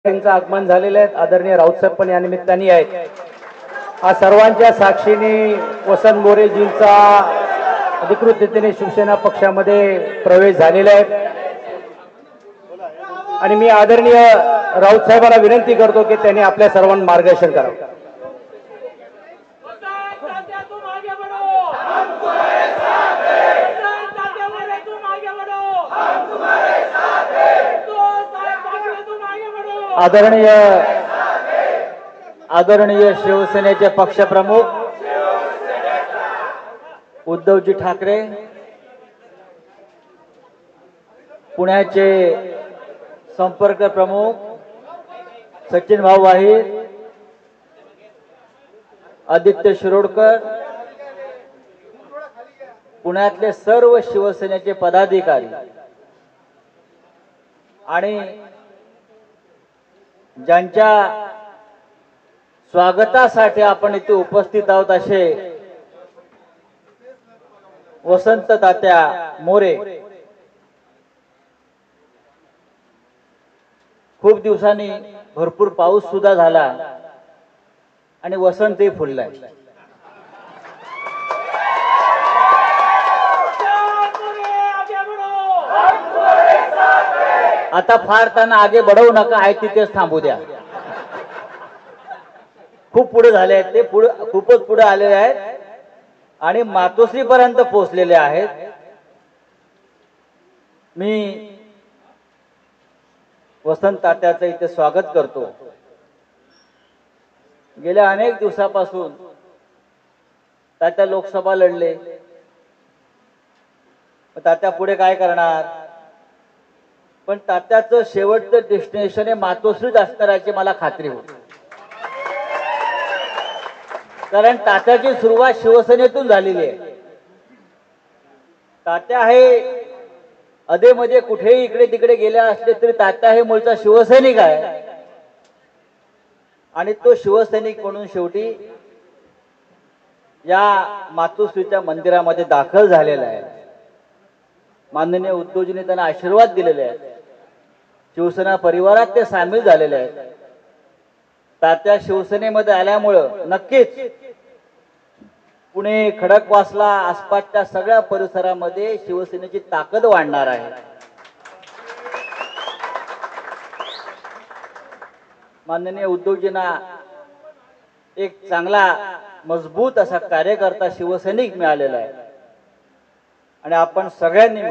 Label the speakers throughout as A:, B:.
A: त्यांचं आगमन झालेलं आहे। आदरणीय राऊतसाहेब पण या निमित्ताने आहेत। आज सर्वांच्या साक्षीने वसंत मोरेजींचा अधिकृततेने शिवसेना पक्षामध्ये प्रवेश झालेला आहे आणि मी आदरणीय राऊतसाहेबांना विनंती करतो की त्यांनी आपल्या सर्वांना मार्गदर्शन करावं।
B: आदरणीय शिवसेनेचे पक्षप्रमुख उद्धवजी ठाकरे, पुण्याचे संपर्क प्रमुख सचिन भाऊ वाहीर, आदित्य शिरोडकर, पुण्यातले सर्व शिवसेनेचे पदाधिकारी आणि ज्यांच्या स्वागतासाठी आपण इथे उपस्थित आहोत असे वसंत तात्या मोरे। खूप दिवसांनी भरपूर पाऊस सुद्धा झाला आणि वसंतही फुललाय। आता फार त्यांना आगे बढवू नका, आहे तिथेच थांबू द्या। खूप पुढे झाले आहेत ते, खूपच पुढे आलेले आहेत आणि मातोश्री पर्यंत पोहोचलेले आहेत। मी वसंत तात्याचं इथे स्वागत करतो। गेल्या अनेक दिवसापासून तात्या लोकसभा लढले, तात्या पुढे काय करणार, पण तात्याचं शेवटचं डेस्टिनेशन हे मातोश्रीच असणार याची मला खात्री होती। कारण तात्याची सुरुवात शिवसेनेतून झालेली आहे। तात्या हे अधेमध्ये कुठेही इकडे तिकडे गेले असले तरी तात्या हे मूळचा शिवसैनिक आहे आणि तो शिवसैनिक म्हणून शेवटी या मातोश्रीच्या मंदिरामध्ये दाखल झालेला आहे। माननीय उद्धवजींनी त्यांना आशीर्वाद दिलेले आहेत। शिवसेना परिवारात ते सामील झालेले आहेत। तात्या शिवसेनेमध्ये आल्यामुळं नक्कीच पुणे, खडकवासला आसपासच्या सगळ्या परिसरामध्ये शिवसेनेची ताकद वाढणार आहे। माननीय उद्धवजींना एक चांगला मजबूत असा कार्यकर्ता शिवसैनिक मिळालेला आहे आणि आपण सगळ्यांनी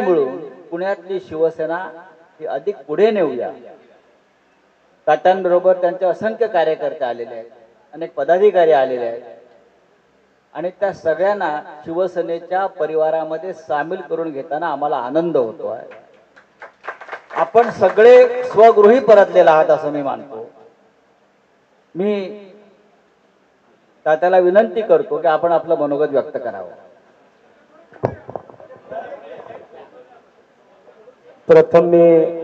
B: मिळून पुण्यातली शिवसेना ही अधिक पुढे नेऊया। तात्यांबरोबर त्यांचे असंख्य कार्यकर्ते आलेले आहेत, अनेक पदाधिकारी आलेले आहेत आणि त्या सगळ्यांना शिवसेनेच्या परिवारामध्ये सामील करून घेताना आम्हाला आनंद होतो आहे। आपण सगळे स्वगृही परतलेला आहात असं मी मानतो। मी तात्याला विनंती करतो की आपण आपलं मनोगत व्यक्त करावं।
A: प्रथम मी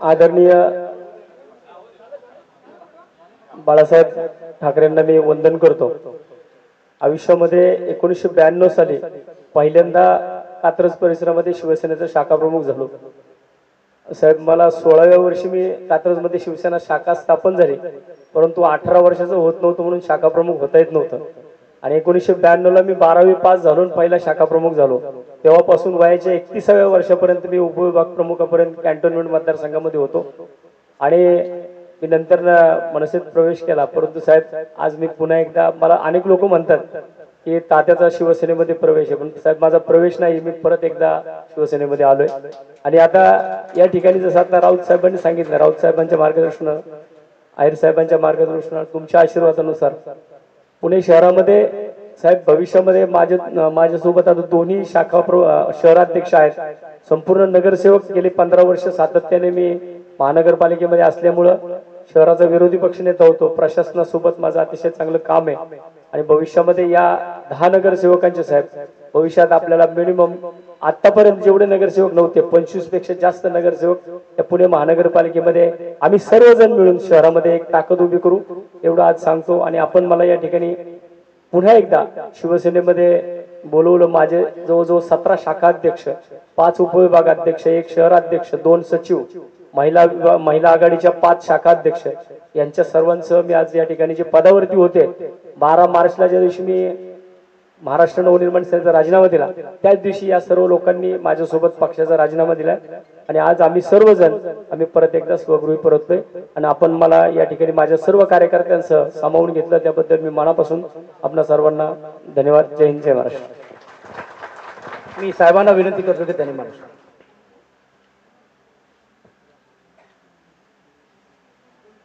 A: आदरणीय बाळासाहेब ठाकरेंना मी वंदन करतो। आयुष्यामध्ये 1992 साली पहिल्यांदा कात्रज परिसरामध्ये शिवसेनेचा शाखा प्रमुख झालो। साहेब, मला 16व्या वर्षी मी कात्रजमध्ये शिवसेना शाखा स्थापन झाली, परंतु 18 वर्षाचं होत नव्हतं म्हणून शाखा प्रमुख होता येत नव्हतं आणि 1992 ला मी 12वी पास झालो, पहिला शाखा प्रमुख झालो। तेव्हापासून वयाच्या 31व्या वर्षापर्यंत मी उपविभाग प्रमुखापर्यंत कॅन्टोन्मेंट मतदारसंघामध्ये होतो आणि मी नंतर मनसेत प्रवेश केला। परंतु साहेब, आज मी पुन्हा एकदा, मला अनेक लोक म्हणतात की तात्याचा शिवसेनेमध्ये प्रवेश आहे, पण साहेब माझा प्रवेश नाही, मी परत एकदा शिवसेनेमध्ये आलोय आणि आता या ठिकाणी जसं आता राऊत साहेबांनी सांगितलं, राऊत साहेबांच्या मार्गदर्शनानं, आहिर साहेबांच्या मार्गदर्शनानं, तुमच्या आशीर्वादानुसार पुणे शहरामध्ये साहेब भविष्यामध्ये माझ्यासोबत आता दोन्ही शाखा शहराध्यक्ष आहेत, संपूर्ण नगरसेवक। गेली 15 वर्ष सातत्याने मी महानगरपालिकेमध्ये असल्यामुळं शहराचा विरोधी पक्षनेता होतो। प्रशासनासोबत माझं अतिशय चांगलं काम आहे आणि भविष्यामध्ये या 10 नगरसेवकांचे साहेब भविष्यात आपल्याला मिनिमम आतापर्यंत जेवढे नगरसेवक नव्हते 25 पेक्षा जास्त नगरसेवक या पुणे महानगरपालिकेमध्ये आम्ही सर्वजण मिळून शहरामध्ये एक ताकद उभी करू एवढं आज सांगतो। आणि आपण मला या ठिकाणी पुन्हा एकदा शिवसेनेमध्ये बोलवलं. माझे जवळजवळ 17 शाखा अध्यक्ष, 5 उपविभागाध्यक्ष, 1 शहराध्यक्ष, 2 सचिव, महिला आघाडीच्या 5 शाखा अध्यक्ष यांच्या सर्वांसह मी आज या ठिकाणी जे पदावरती होते, 12 मार्चला ज्या दिवशी मी महाराष्ट्र नवनिर्माण सेनेचा राजीनामा दिला त्याच दिवशी या सर्व लोकांनी माझ्यासोबत पक्षाचा राजीनामा दिला आणि आज आम्ही सर्वजण परत एकदा स्वगृही परतलोय आणि आपण मला या ठिकाणी माझ्या सर्व कार्यकर्त्यांसह सामावून घेतलं त्याबद्दल मी मनापासून आपल्या सर्वांना धन्यवाद. जय हिंद, जय महाराष्ट्र. मी साहेबांना विनंती करतो की त्यांनी मला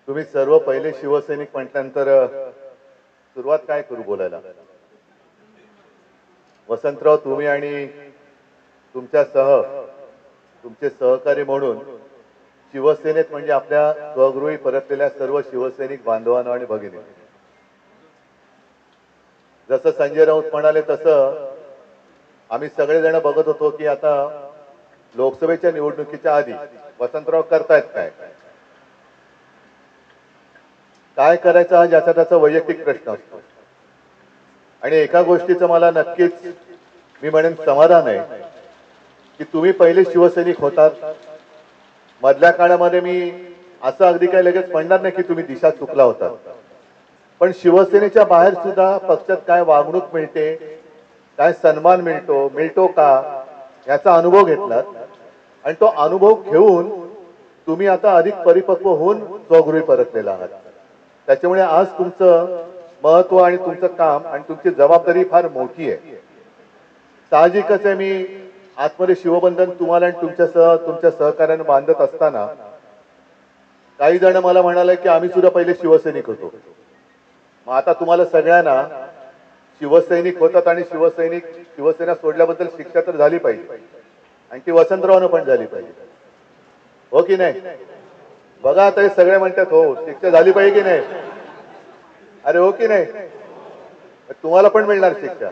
C: तुम्ही सर्व पहिले शिवसैनिक म्हटल्यानंतर सुरुवात काय करू बोलायला. वसंतराव, तुम्ही आणि तुमचे सहकारी म्हणून शिवसेनेत म्हणजे आपल्या स्वगृही परतलेल्या सर्व शिवसैनिक बांधवांनो आणि भगिनी, जसं संजय राऊत म्हणाले तसं आम्ही सगळेजण बघत होतो की आता लोकसभेच्या निवडणुकीच्या आधी वसंतराव करतायत काय करायचं हा ज्याचा त्याचा वैयक्तिक प्रश्न असतो. आणि एका गोष्टीचं मला नक्कीच मी म्हणेन समाधान आहे की तुम्ही पहिले शिवसैनिक होतात. मधल्या काळामध्ये मी असं अगदी काही लगेच म्हणणार नाही की तुम्ही दिशा चुकला होता, पण शिवसेनेच्या बाहेर सुद्धा पक्षात काय वागणूक मिळते, काय सन्मान मिळतो का याचा अनुभव घेतलात आणि तो अनुभव घेऊन तुम्ही आता अधिक परिपक्व होऊन स्वगृही परतलेला आहात. त्याच्यामुळे आज तुमचं महत्व आणि तुमचं काम आणि तुमची जबाबदारी फार मोठी आहे. साहजिकच आहे, मी आतमध्ये शिवबंधन तुम्हाला आणि तुमच्या सहकार्याने बांधत असताना काही जण मला म्हणाले की आम्ही सुद्धा पहिले शिवसैनिक होतो. मग आता तुम्हाला सगळ्यांना शिवसैनिक होतात आणि शिवसेना सोडल्याबद्दल शिक्षा तर झाली पाहिजे आणि ती वसंतरावनं पण झाली पाहिजे, हो की नाही. बघा आता हे सगळे म्हणतात हो शिक्षा झाली पाहिजे की नाही, अरे हो की नाही. तुम्हाला पण मिळणार शिक्षा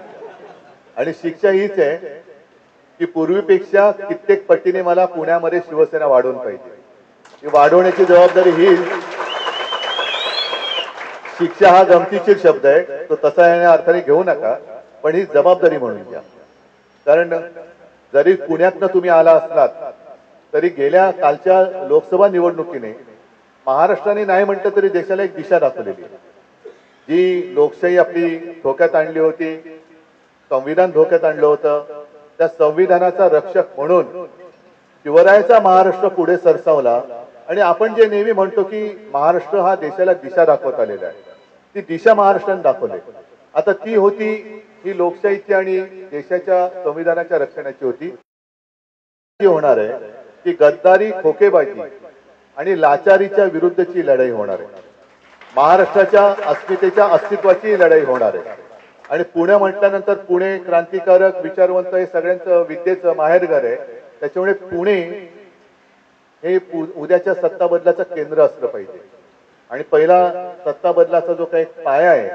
C: आणि शिक्षा हीच आहे की पूर्वीपेक्षा कित्येक पटीने मला पुण्यामध्ये शिवसेना वाढवून पाहिजे. ही वाढवण्याची जबाबदारी ही शिक्षा हा गमतीशीर शब्द आहे, तो तसा या अर्थाने घेऊ नका, पण ही जबाबदारी म्हणून घ्या. कारण जरी पुण्यातनं तुम्ही आला असलात तरी गेल्या कालच्या लोकसभा निवडणुकीने महाराष्ट्राने नाही म्हटलं तरी देशाला एक दिशा दाखवलेली आहे. जी लोकशाही आपली धोक्यात आणली होती, संविधान धोक्यात आणलं होतं, त्या संविधानाचा रक्षक म्हणून शिवरायाचा महाराष्ट्र पुढे सरसावला आणि आपण जे नेहमी म्हणतो की महाराष्ट्र हा देशाला दिशा दाखवत आलेला आहे, ती दिशा महाराष्ट्राने दाखवली. आता ती होती ही लोकशाहीची आणि देशाच्या संविधानाच्या रक्षणाची होती. होणार आहे की गद्दारी, खोकेबाजी आणि लाचारीच्या विरुद्धची लढाई होणार आहे. महाराष्ट्राच्या अस्मितेच्या अस्तित्वाची लढाई होणार आहे. आणि पुणे म्हटल्यानंतर पुणे क्रांतिकारक, विचारवंत हे सगळ्यांचं विद्येचं माहेरघर आहे. त्याच्यामुळे पुणे हे उद्याच्या सत्ता बदलाचं केंद्र असलं पाहिजे. आणि पहिला सत्ता बदलाचा जो काही पाया आहे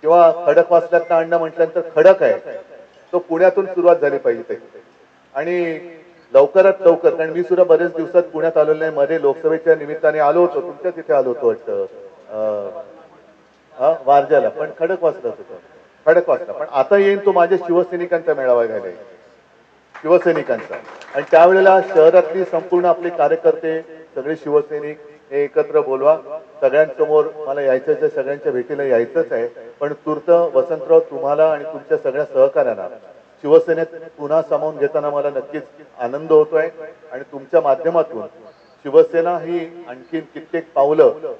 C: किंवा खडकवासल्यातनं आणणं म्हटल्यानंतर खडक आहे, तो पुण्यातून सुरुवात झाली पाहिजे. आणि लवकरात लवकर, कारण मी सुद्धा बरेच दिवसात पुण्यात आलेलो नाही, मध्ये लोकसभेच्या निमित्ताने आलो होतो, तुमच्या तिथे आलो होतो वाटतं वारजाला, पण खडकवासलाच होतं, खडकवासला. पण आता येईन तो माझ्या शिवसैनिकांचा मेळावा घ्यायला, शिवसैनिकांचा. आणि त्यावेळेला शहरातली संपूर्ण आपले कार्यकर्ते सगळे शिवसैनिक हे एकत्र बोलवा. सगळ्यांसमोर मला यायचंच आहे, सगळ्यांच्या भेटीला यायचंच आहे. पण तूर्त वसंतराव, तुम्हाला आणि तुमच्या सगळ्या सहकार्यांना शिवसेनेत पुन्हा सामावून घेताना मला नक्कीच आनंद होतोय. आणि तुमच्या माध्यमातून शिवसेना ही आणखीन कित्येक पावलं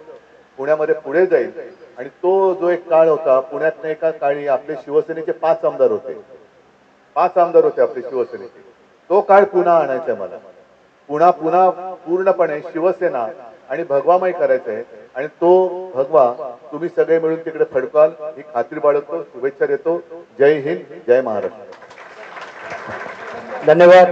C: पुण्यामध्ये पुढे जाईल. आणि तो जो एक काळ होता, पुण्यात एका काळी आपले शिवसेनेचे 5 आमदार होते, 5 आमदार होते आपले शिवसेनेचे. तो काळ पुन्हा आणायचा मला, पुन्हा पूर्णपणे शिवसेना आणि भगवामय करायचं आहे. आणि तो भगवा तुम्ही सगळे मिळून तिकडे फडकाल ही खात्री बाळगतो. शुभेच्छा देतो. जय हिंद, जय महाराष्ट्र.
A: धन्यवाद.